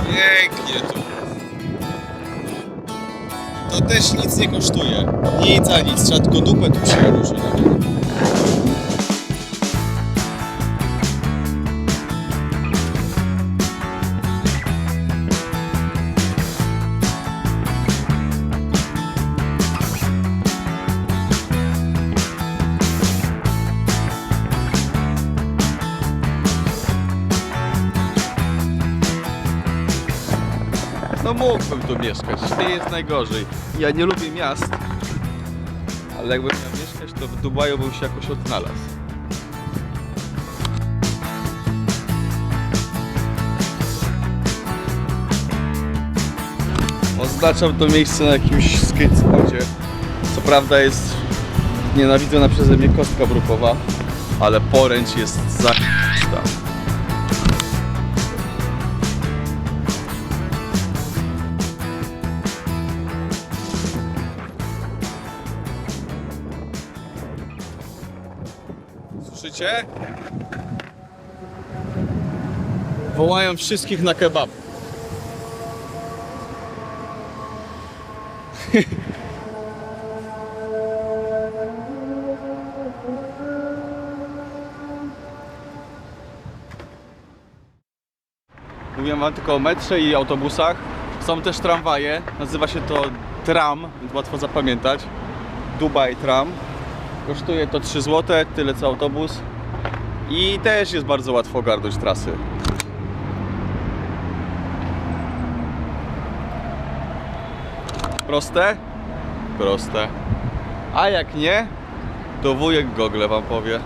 Pięknie tu. To też nic nie kosztuje. Nic a nic, trzeba tylko dupę tu przyjechać. No mógłbym tu mieszkać, nie jest najgorzej. Ja nie lubię miast, ale jakbym miał mieszkać, to w Dubaju bym się jakoś odnalazł. Oznaczam to miejsce na jakimś skate spocie. Co prawda jest nienawidzona przeze mnie kostka brukowa, ale poręcz jest za... Słyszycie? Wołają wszystkich na kebab. Mówiłem wam tylko o metrze i autobusach. Są też tramwaje. Nazywa się to tram, więc łatwo zapamiętać. Dubai Tram. Kosztuje to 3 zł, tyle co autobus. I też jest bardzo łatwo ogarnąć trasy. Proste? Proste. A jak nie, to wujek Google wam powie.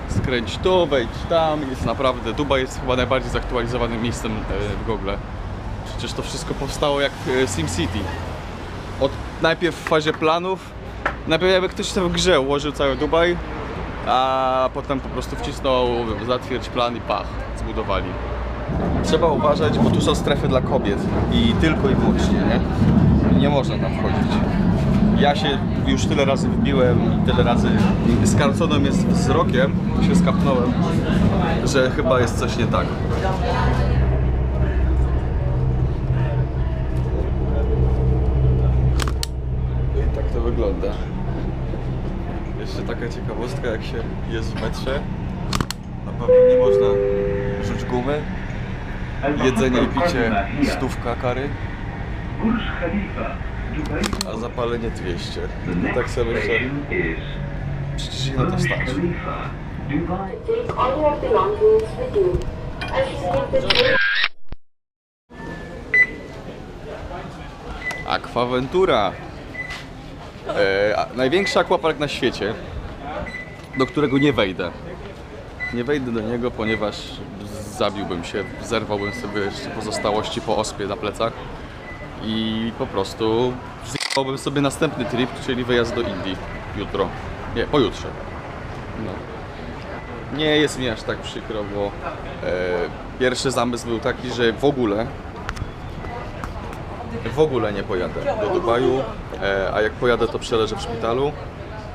Skręć tu, wejdź tam. Jest naprawdę, Dubaj jest chyba najbardziej zaktualizowanym miejscem w Google. Przecież to wszystko powstało jak SimCity. Najpierw w fazie planów. Najpierw jakby ktoś w grze ułożył cały Dubaj, a potem po prostu wcisnął zatwierdź plan i pach, zbudowali. Trzeba uważać, bo tu są strefy dla kobiet i tylko i wyłącznie, nie? Nie można tam wchodzić. Ja się już tyle razy wbiłem i tyle razy skarcono mnie wzrokiem, się skapnąłem, że chyba jest coś nie tak. I tak to wygląda. Jeszcze taka ciekawostka, jak się jest w metrze. Na pewno nie można rzuć gumy. Jedzenie i picie 100 kary, a zapalenie 200. I tak sobie myślę, przecież ich na to stać. Aquaventura. Największy aquapark na świecie, do którego nie wejdę. Nie wejdę do niego, ponieważ zabiłbym się, zerwałbym sobie jeszcze pozostałości po ospie na plecach i po prostu zjebałbym sobie następny trip, czyli wyjazd do Indii jutro. Nie, pojutrze. No. Nie jest mi aż tak przykro, bo pierwszy zamysł był taki, że w ogóle nie pojadę do Dubaju, a jak pojadę, to przeleżę w szpitalu,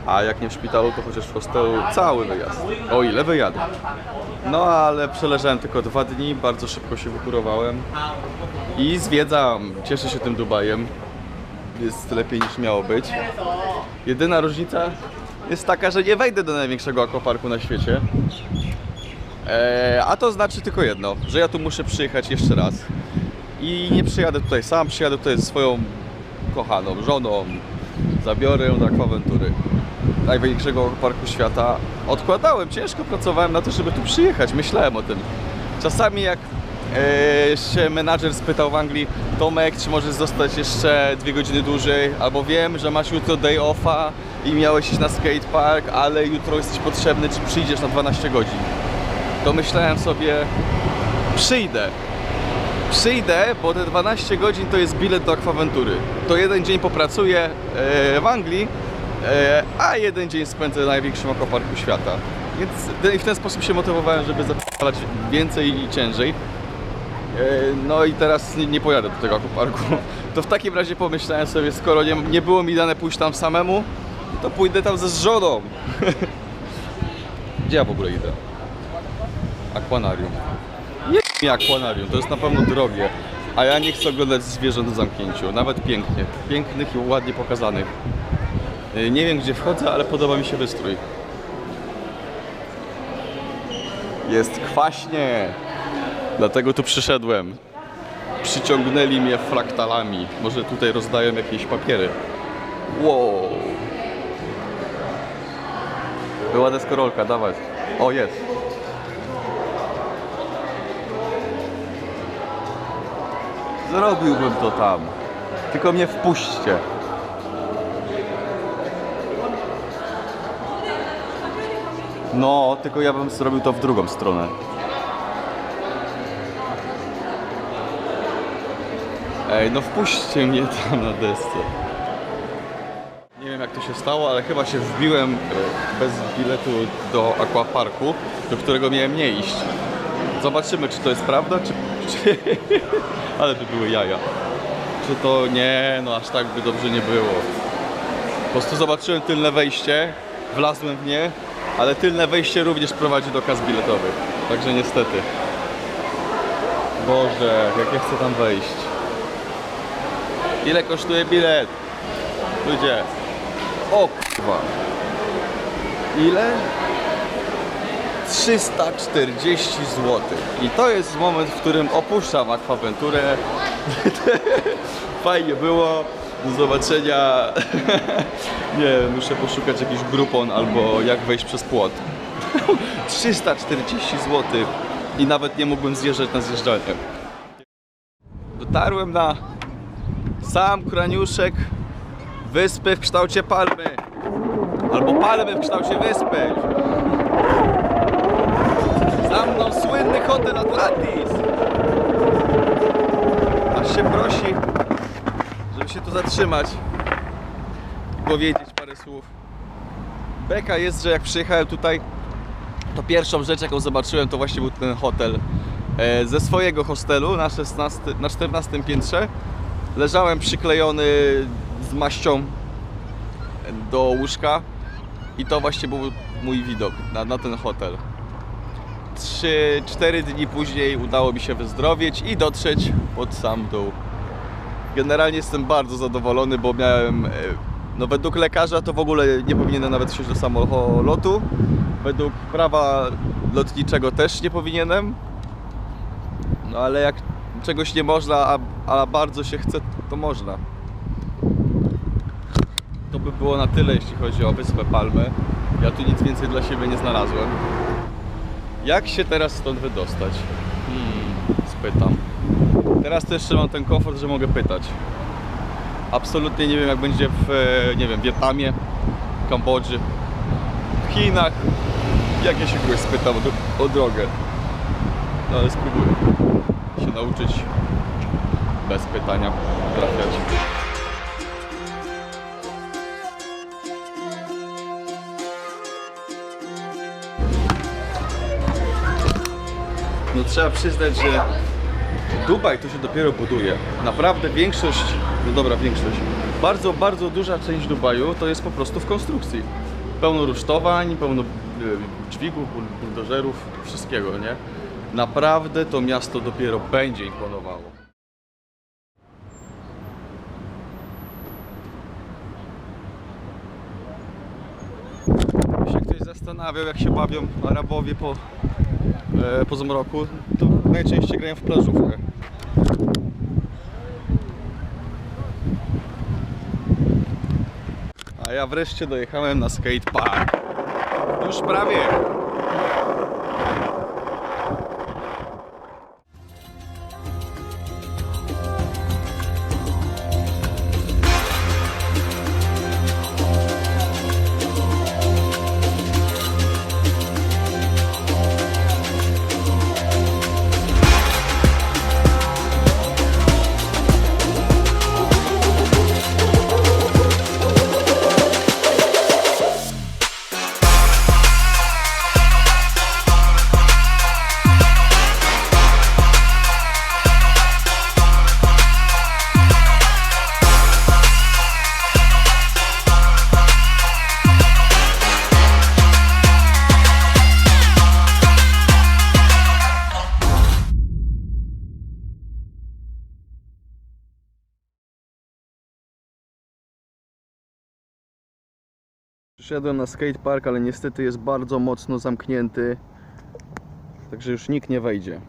a jak nie w szpitalu, to chociaż w hostelu cały wyjazd, o ile wyjadę. No ale przeleżałem tylko 2 dni, bardzo szybko się wykurowałem i zwiedzam, cieszę się tym Dubajem, jest lepiej niż miało być. Jedyna różnica jest taka, że nie wejdę do największego aquaparku na świecie, a to znaczy tylko jedno, że ja tu muszę przyjechać jeszcze raz. I nie przyjadę tutaj sam, przyjadę tutaj ze swoją kochaną żoną. Zabiorę ją do Aquaventury, największego parku świata. Odkładałem, ciężko pracowałem na to, żeby tu przyjechać, myślałem o tym. Czasami jak się menadżer spytał w Anglii: Tomek, czy możesz zostać jeszcze 2 godziny dłużej? Albo wiem, że masz jutro day offa i miałeś iść na skatepark, ale jutro jesteś potrzebny, czy przyjdziesz na 12 godzin? To myślałem sobie, przyjdę, bo te 12 godzin to jest bilet do Aquaventury. To 1 dzień popracuję w Anglii, a 1 dzień spędzę na największym aquaparku świata. Więc w ten sposób się motywowałem, żeby zapalać więcej i ciężej. No i teraz nie pojadę do tego aquaparku. To w takim razie pomyślałem sobie, skoro nie było mi dane pójść tam samemu, to pójdę tam ze żoną. Gdzie ja w ogóle idę? Aquanarium. Nie aquanarium, to jest na pewno drogie. A ja nie chcę oglądać zwierząt w zamknięciu, nawet pięknych i ładnie pokazanych. Nie wiem gdzie wchodzę, ale podoba mi się wystrój. Jest kwaśnie, dlatego tu przyszedłem. Przyciągnęli mnie fraktalami. Może tutaj rozdają jakieś papiery. Wow. Była deskorolka, dawać. O, jest. Zrobiłbym to tam. Tylko mnie wpuśćcie. No, tylko ja bym zrobił to w drugą stronę. Ej, no wpuśćcie mnie tam na desce. Nie wiem jak to się stało, ale chyba się wbiłem bez biletu do aquaparku, do którego miałem nie iść. Zobaczymy, czy to jest prawda, czy... Ale by były jaja. Czy to nie, no aż tak by dobrze nie było. Po prostu zobaczyłem tylne wejście, wlazłem w nie, ale tylne wejście również prowadzi do kas biletowych. Także niestety. Boże, jak ja chcę tam wejść. Ile kosztuje bilet? Ludzie. O kurwa. Ile? 340 zł. I to jest moment, w którym opuszczam Aquaventurę. Fajnie było. Do zobaczenia. Nie, muszę poszukać jakiś Groupon albo jak wejść przez płot. 340 zł. I nawet nie mógłbym zjeżdżać na zjeżdżalnię. Dotarłem na sam kraniuszek wyspy w kształcie palmy. Albo palmy w kształcie wyspy. Za mną słynny hotel Atlantis. Aż się prosi, żeby się tu zatrzymać i powiedzieć parę słów. Beka jest, że jak przyjechałem tutaj, to pierwszą rzecz jaką zobaczyłem to właśnie był ten hotel. Ze swojego hostelu na 14 piętrze leżałem przyklejony z maścią do łóżka i to właśnie był mój widok na ten hotel. 3-4 dni później udało mi się wyzdrowieć i dotrzeć pod sam dół. Generalnie jestem bardzo zadowolony, bo miałem, no według lekarza to w ogóle nie powinienem nawet wsiąść do samolotu. Według prawa lotniczego też nie powinienem. No ale jak czegoś nie można, a bardzo się chce, to można. To by było na tyle, jeśli chodzi o Wyspę Palmy. Ja tu nic więcej dla siebie nie znalazłem. Jak się teraz stąd wydostać? Spytam. Teraz to jeszcze mam ten komfort, że mogę pytać. Absolutnie nie wiem jak będzie w, nie wiem, Wietnamie, Kambodży, w Chinach. Jak ja się kogoś spytam o drogę. No ale spróbuję się nauczyć bez pytania trafiać. No trzeba przyznać, że Dubaj to się dopiero buduje. Naprawdę większość, no dobra większość, bardzo duża część Dubaju to jest po prostu w konstrukcji. Pełno rusztowań, pełno dźwigów, buldożerów, wszystkiego, nie? Naprawdę to miasto dopiero będzie imponowało. Jeśli ktoś zastanawiał jak się bawią Arabowie po zmroku, to najczęściej grają w plażówkę. A ja wreszcie dojechałem na skatepark. Już prawie. Przyszedłem na skatepark, ale niestety jest bardzo mocno zamknięty. Także już nikt nie wejdzie.